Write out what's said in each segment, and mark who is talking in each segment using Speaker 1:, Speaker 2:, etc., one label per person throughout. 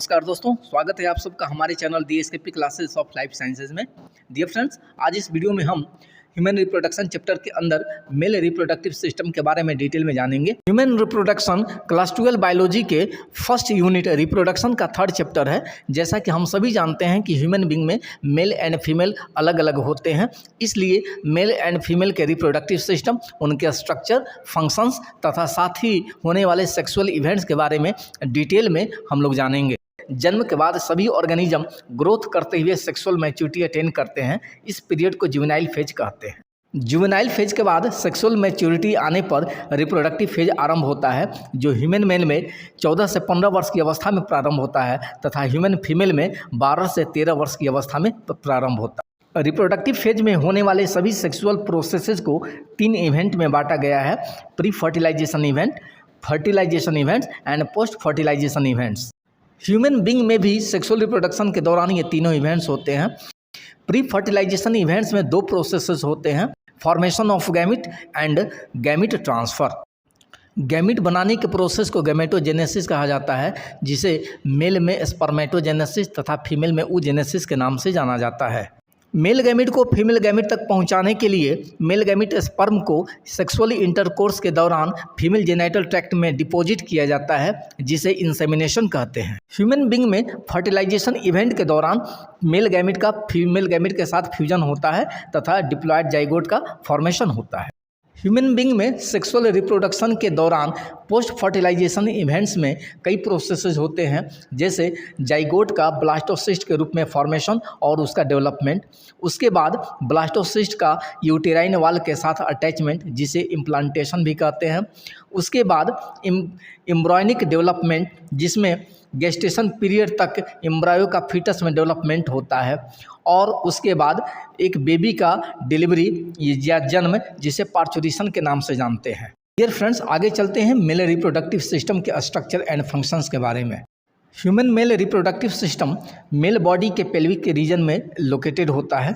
Speaker 1: नमस्कार दोस्तों, स्वागत है आप सबका हमारे channel DSKP classes of life sciences में। डियर फ्रेंड्स, आज इस वीडियो में हम ह्यूमन रिप्रोडक्शन चैप्टर के अंदर मेल रिप्रोडक्टिव सिस्टम के बारे में डिटेल में जानेंगे। ह्यूमन रिप्रोडक्शन क्लास 12 बायोलॉजी के फर्स्ट यूनिट रिप्रोडक्शन का थर्ड चैप्टर है। जैसा कि हम सभी जानते हैं कि ह्यूमन बींग में मेल एंड फीमेल अलग अलग होते हैं, इसलिए मेल एंड फीमेल के रिप्रोडक्टिव सिस्टम, उनके स्ट्रक्चर, फंक्शंस तथा साथ ही होने वाले सेक्सुअल इवेंट्स के बारे में डिटेल में हम लोग जानेंगे। जन्म के बाद सभी ऑर्गेनिज्म ग्रोथ करते हुए सेक्सुअल मैच्योरिटी अटेन करते हैं। इस पीरियड को जुवेनाइल फेज कहते हैं। जुवेनाइल फेज के बाद सेक्सुअल मैच्योरिटी आने पर रिप्रोडक्टिव फेज आरंभ होता है, जो ह्यूमन मेल में 14 से 15 वर्ष की अवस्था में प्रारंभ होता है तथा ह्यूमन फीमेल में 12 से 13 वर्ष की अवस्था में प्रारंभ होता है। रिप्रोडक्टिव फेज में होने वाले सभी सेक्सुअल प्रोसेसेस को 3 इवेंट में बांटा गया है: pre fertilisation event, fertilisation events and post fertilisation events. Human being में भी सेक्सुअल रिप्रोडक्शन के दौरान ये तीनों इवेंट्स होते हैं। प्री फर्टिलाइजेशन इवेंट्स में 2 प्रोसेसेस होते हैं: formation of gamete and gamete transfer. Gamete बनाने के प्रोसेस को गैमेटोजेनेसिस कहा जाता है, जिसे मेल में स्पर्मेटोजेनेसिस तथा फीमेल में oogenesis के नाम से जाना जाता है। मेल गैमिट को फीमेल गैमिट तक पहुंचाने के लिए मेल गैमिट स्पर्म को सेक्सुअली इंटरकोर्स के दौरान फीमेल जेनाइटल ट्रैक्ट में डिपॉजिट किया जाता है, जिसे इंसेमिनेशन कहते हैं। ह्यूमन बींग में फर्टिलाइजेशन इवेंट के दौरान मेल गैमिट का फीमेल गैमिट के साथ फ्यूजन होता है तथा डिप्लॉयड जाइगोट का फॉर्मेशन होता है। ह्यूमन बींग में सेक्सुअल रिप्रोडक्शन के दौरान पोस्ट फर्टिलाइजेशन इवेंट्स में कई प्रोसेसेस होते हैं, जैसे जाइगोट का ब्लास्टोसिस्ट के रूप में फॉर्मेशन और उसका डेवलपमेंट। उसके बाद ब्लास्टोसिस्ट का यूटेराइन वाल के साथ अटैचमेंट, जिसे इम्प्लांटेशन भी कहते हैं। उसके बाद एम्ब्रॉयनिक डेवलपमेंट, जिसमें गेस्टेशन पीरियड तक एम्ब्रायो का फीटस में डेवलपमेंट होता है। और उसके बाद एक बेबी का डिलीवरी या जन्म, जिसे पार्चुरेशन के नाम से जानते हैं। डियर फ्रेंड्स, आगे चलते हैं मेल रिप्रोडक्टिव सिस्टम के स्ट्रक्चर एंड फंक्शंस के बारे में। Human male reproductive system male body के पेल्विक के रीजन में लोकेटेड होता है।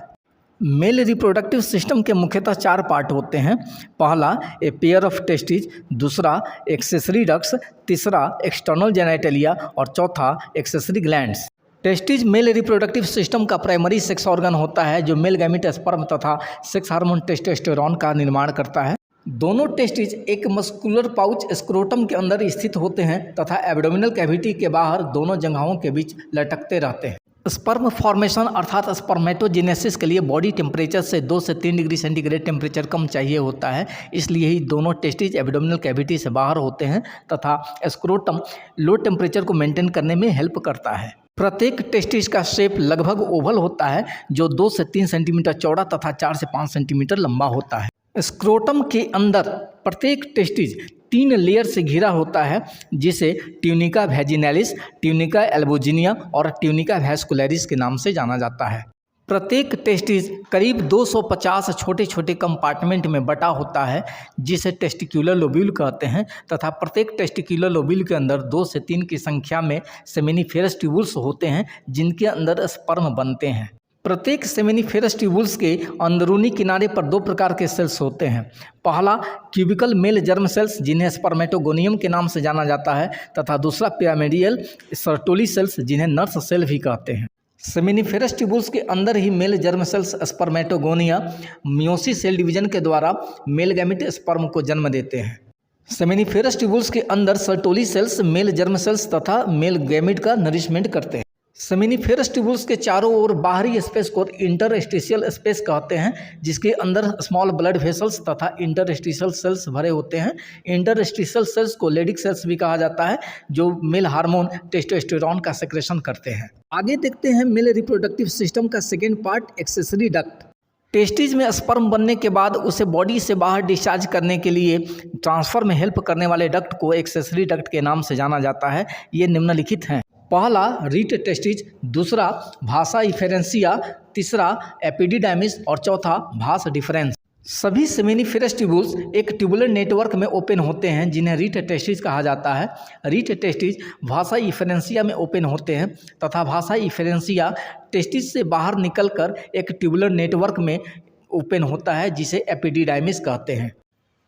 Speaker 1: मेल रिप्रोडक्टिव सिस्टम के मुख्यतः 4 पार्ट होते हैं। पहला ए पेयर ऑफ टेस्टिज, दूसरा एक्सेसरी डक्ट्स, तीसरा एक्सटर्नल जेनाइटलिया और चौथा accessory glands. Testes mail reproductive system का प्राइमरी सेक्स ऑर्गन होता है, जो मेल गैमिट स्पर्म तथा सेक्स हार्मोन टेस्टोस्टेरोन का निर्माण करता है। दोनों टेस्टिज एक मस्कुलर पाउच स्क्रोटम के अंदर स्थित होते हैं तथा एब्डोमिनल कैविटी के बाहर दोनों जगहों के बीच लटकते रहते हैं। स्पर्म फॉर्मेशन अर्थात स्पर्मेटोजेनेसिस के लिए बॉडी टेम्परेचर से 2 से 3 डिग्री सेंटीग्रेड टेम्परेचर कम चाहिए होता है, इसलिए ही दोनों टेस्टिज एब्डोमिनल कैविटी से बाहर होते हैं तथा स्क्रोटम लो टेम्परेचर को मेंटेन करने में हेल्प करता है। प्रत्येक टेस्टिज का शेप लगभग ओवल होता है, जो 2 से 3 सेंटीमीटर चौड़ा तथा 4 से 5 सेंटीमीटर लंबा होता है। स्क्रोटम के अंदर प्रत्येक टेस्टिज 3 लेयर से घिरा होता है, जिसे ट्यूनिका वैजिनैलिस, ट्यूनिका एल्बोजिनिया और ट्यूनिका वैस्कुलरिस के नाम से जाना जाता है। प्रत्येक टेस्टिज करीब 250 छोटे छोटे कंपार्टमेंट में बटा होता है, जिसे टेस्टिक्युलर लोब्यूल कहते हैं तथा प्रत्येक टेस्टिक्युलर लोब्यूल के अंदर 2 से 3 की संख्या में सेमिनिफेरस ट्यूबुल्स होते हैं, जिनके अंदर स्पर्म बनते हैं। प्रत्येक सेमिनिफेरस ट्यूबुल्स के अंदरूनी किनारे पर 2 प्रकार के सेल्स होते हैं। पहला क्यूबिकल मेल जर्म सेल्स, जिन्हें स्पर्मेटोगोनियम के नाम से जाना जाता है, तथा दूसरा पिरामिडियल सर्टोली सेल्स, जिन्हें नर्स सेल भी कहते हैं। सेमिनिफेरस ट्यूबुल्स के अंदर ही male germ cells spermatogonia meiosis cell division के द्वारा मेल गैमिट स्पर्म को जन्म देते हैं। सेमिनिफेरस ट्यूबुल्स के अंदर Sertoli cells mail germ sales तथा मेल गैमिट का नरिशमेंट करते हैं। सेमिनिफेरस ट्यूबुल्स के चारों ओर बाहरी स्पेस को इंटरस्टिशियल स्पेस कहते हैं, जिसके अंदर स्मॉल ब्लड वेसल्स तथा इंटरस्टिशियल सेल्स भरे होते हैं। इंटरस्टिशियल सेल्स को लेडिक सेल्स भी कहा जाता है, जो मेल हार्मोन टेस्टोस्टेरोन का सेक्रेशन करते हैं। आगे देखते हैं मेल रिप्रोडक्टिव सिस्टम का second part, accessory duct. Testes में स्पर्म बनने के बाद उसे बॉडी से बाहर डिस्चार्ज करने के लिए ट्रांसफर में हेल्प करने वाले डक्ट को एक्सेसरी डक्ट के नाम से जाना जाता है। ये निम्नलिखित हैं: पहला रीट टेस्टिज, दूसरा भासा इफेरेंसिया, तीसरा एपिडिडाइमिस और चौथा भास डिफरेंस। सभी सेमिनिफेरस ट्यूबुल्स एक ट्यूबुलर नेटवर्क में ओपन होते हैं, जिन्हें रीट टेस्टिज कहा जाता है। रीट टेस्टिज भासा इफेरेंसिया में ओपन होते हैं तथा भासा इफेरेंसिया टेस्टिज से बाहर निकलकर एक ट्यूबुलर नेटवर्क में ओपन होता है, जिसे एपिडिडाइमिस कहते हैं।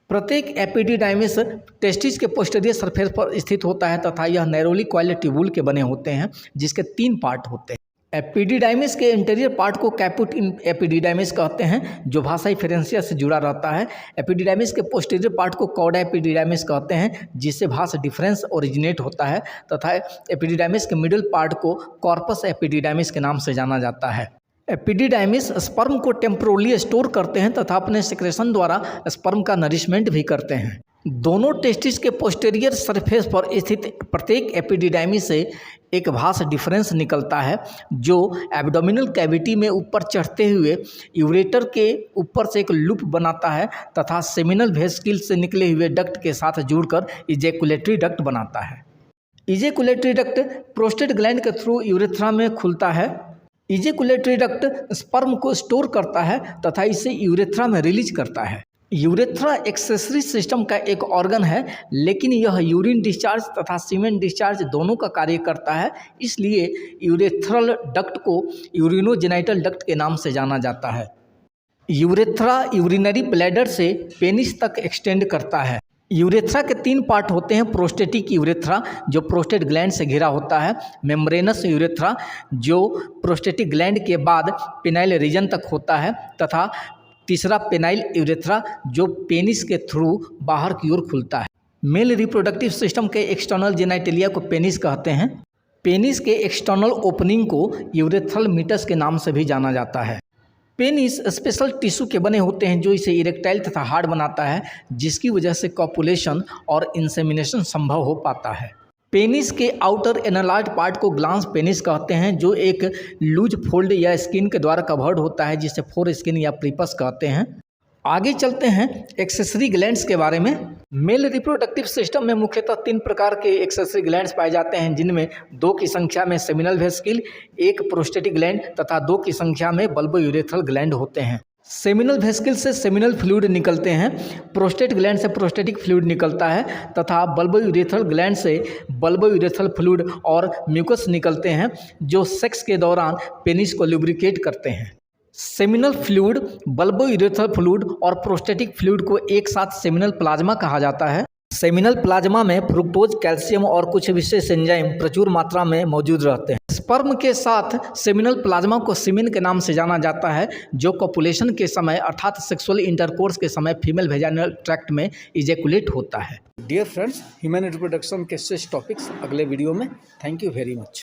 Speaker 1: प्रत्येक एपिडिडाइमिस टेस्टिस के पोस्टीरियर सरफेस पर स्थित होता है तथा यह नैरोली कॉइल्ड ट्यूबुल के बने होते हैं जिसके 3 पार्ट होते हैं। एपिडिडाइमिस के इंटीरियर पार्ट को कैपुट एपिडिडाइमिस कहते हैं जो भाषाई फेरेंसिया से जुड़ा रहता है। एपिडिडाइमिस के पोस्टीरियर पार्ट को कॉर्डा एपिडिडाइमिस कहते हैं जिससे भाष डिफरेंस ओरिजिनेट होता है तथा एपिडिडाइमिस के मिडिल पार्ट को कॉर्पस एपिडिडाइमिस के नाम से जाना जाता है। एपिडिडाइमिस स्पर्म को टेम्पोरली स्टोर करते हैं तथा अपने सेक्रेशन द्वारा स्पर्म का नरिशमेंट भी करते हैं। दोनों टेस्टिस के पोस्टीरियर सरफेस पर स्थित प्रत्येक एपिडिडाइमिस से एक भाष डिफरेंस निकलता है जो एब्डोमिनल कैविटी में ऊपर चढ़ते हुए यूरेटर के ऊपर से एक लूप बनाता है तथा सेमिनल वेसिकल से निकले हुए डक्ट के साथ जुड़कर इजैकुलेटरी डक्ट बनाता है। इजैकुलेटरी डक्ट प्रोस्टेट ग्लैंड के थ्रू यूरेथ्रा में खुलता है। इजैकुलेटरी डक्ट स्पर्म को स्टोर करता है तथा इसे यूरेथ्रा में रिलीज करता है। यूरेथ्रा एक्सेसरी सिस्टम का एक ऑर्गन है लेकिन यह यूरिन डिस्चार्ज तथा सीमेन डिस्चार्ज दोनों का कार्य करता है, इसलिए यूरेथ्रल डक्ट को यूरिनोजेनिटल डक्ट के नाम से जाना जाता है। यूरेथ्रा यूरिनरी ब्लैडर से पेनिस तक एक्सटेंड करता है। यूरेथ्रा के 3 पार्ट होते हैं। प्रोस्टेटिक यूरेथ्रा जो प्रोस्टेट ग्लैंड से घिरा होता है, मेम्ब्रेनस यूरेथ्रा जो प्रोस्टेटिक ग्लैंड के बाद पेनाइल रीजन तक होता है तथा तीसरा पेनाइल यूरेथ्रा जो पेनिस के थ्रू बाहर की ओर खुलता है। मेल रिप्रोडक्टिव सिस्टम के एक्सटर्नल जेनाइटेलिया को पेनिस कहते हैं। पेनिस के एक्सटर्नल ओपनिंग को यूरेथ्रल मीटस के नाम से भी जाना जाता है। पेनिस स्पेशल टिश्यू के बने होते हैं जो इसे इरेक्टाइल तथा हार्ड बनाता है जिसकी वजह से कॉपुलेशन और इंसेमिनेशन संभव हो पाता है। पेनिस के आउटर एनालॉइड पार्ट को ग्लांस पेनिस कहते हैं जो एक लूज फोल्ड या स्किन के द्वारा कवर्ड होता है जिसे फोर स्किन या प्रीपस कहते हैं। आगे चलते हैं एक्सेसरी ग्लैंड्स के बारे में। मेल रिप्रोडक्टिव सिस्टम में मुख्यतः 3 प्रकार के एक्सेसरी ग्लैंड्स पाए जाते हैं जिनमें 2 की संख्या में सेमिनल वेसिकल, 1 प्रोस्टेटिक ग्लैंड तथा 2 की संख्या में बल्बोयूरेथ्रल ग्लैंड होते हैं। सेमिनल वेसिकल से सेमिनल फ्लूइड निकलते हैं, प्रोस्टेट ग्लैंड से प्रोस्टेटिक फ्लूइड निकलता है तथा बल्बोयूरेथ्रल ग्लैंड से बल्बोयूरेथ्रल फ्लूइड और म्यूकस निकलते हैं जो सेक्स के दौरान पेनिस को लुब्रिकेट करते हैं। सेमिनल फ्लूइड, बल्बोयूरेथ्रल फ्लूइड और प्रोस्टेटिक फ्लूइड को एक साथ सेमिनल प्लाज्मा कहा जाता है। सेमिनल प्लाज्मा में फ्रुक्टोज, कैल्शियम और कुछ विशेष एंजाइम प्रचुर मात्रा में मौजूद रहते हैं। स्पर्म के साथ सेमिनल प्लाज्मा को सीमेन के नाम से जाना जाता है जो कॉपुलेशन के समय अर्थात सेक्सुअल इंटरकोर्स के समय फीमेल वेजाइनल ट्रैक्ट में इजैकुलेट होता है। डियर फ्रेंड्स, ह्यूमन रिप्रोडक्शन के शेष टॉपिक्स अगले वीडियो में। Thank you very much.